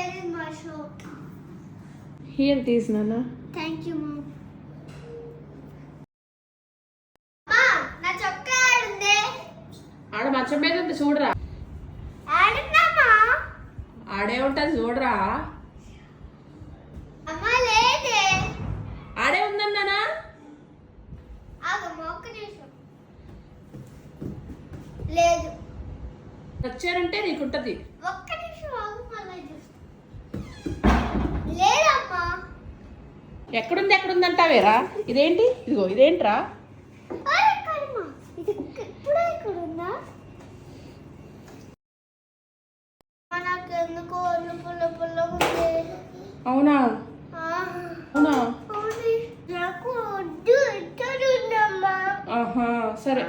where is my shoe? Here it is, Nana. Thank you, Mom. Mom, నా చొక్కా ఆడుంది. ఆడ మంచం మీద ఉంది చూడరా. ఆడున్నామా? ఆడే ఉంటుంది చూడరా. అమ్మా లేదే. ఆడే ఉందన్నానా? ఆగమ్మా ఒక్క నిమిషం. లేదు. వచ్చారంటే నీకుంటది. ఒక్క నిమిషం ఆగు మళ్ళీ చూస్తా. లేదమ్మా. ఎక్కడుంది అంటావేరా? ఇదేంటి? ఇదిగో ఇదేంట్రా? అరే కర్మ. ఇది ఇప్పుడే ఇక్కడ ఉందా? నాకు ఎందుకో ఒళ్ళు పుల్లగా ఉంది. అవునా? అవునా? అవును. నాకు వద్దు ఇక్కడ ఉందమ్మా. ఆహా సరే.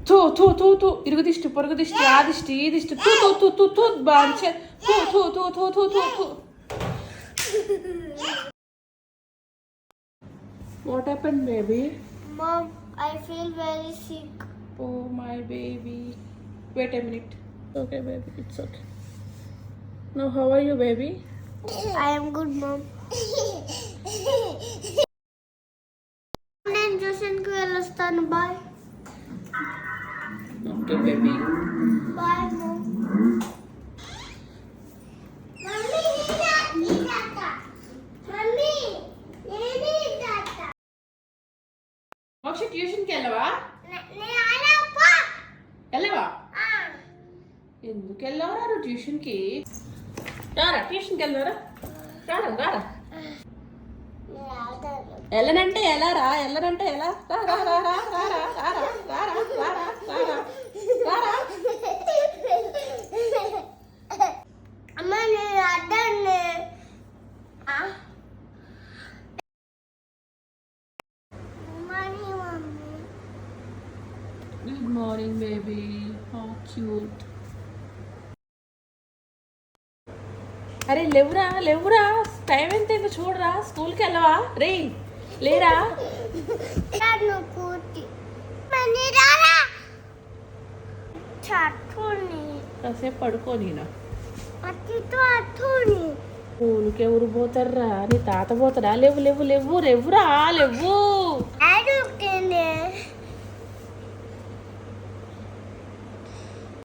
తూ తూ తూ తూ ఇరుగు దిష్టి పొరుగు దిష్టి ఆ దిష్టి ఈ దిష్టి తూ తూ తూ తూ తూ బాంచే తూ తూ తూ తూ తూ తూ తూ. What happened, baby? Mom, I feel very sick. Oh my baby. Wait a minute. Okay, baby, it's okay. Now, how are you, baby? I am good, Mom. నేను ట్యూషన్కి వెళ్ళొస్తాను. Bye. Okay, baby. Bye Mom. Moksha ట్యూషన్కి వెళ్ళవా? వెళ్ళవా? ఎందుకు వెళ్ళవరా నువ్వు ట్యూషన్కి? రారా ట్యూషన్కి వెళ్ళవరా? రారా రారా. వెళ్ళనంటే ఎలా రా? వెళ్ళనంటే ఎలా? రా రా రా రా రా రా రా రా రా రా రా రా. అమ్మ నేను అడ్డాన్ని. Good morning, baby. How cute. అరే లేవురా లేవురా, టైం ఎంత అయిందో చూడరా. స్కూల్కి వెళ్ళవా? రే లేరా. కాసేపు పడుకోనినా. స్కూల్కి ఎవరు పోతారా? నీ తాత పోతాడా? లేవు లేవు లేవు లేవురా లేవు.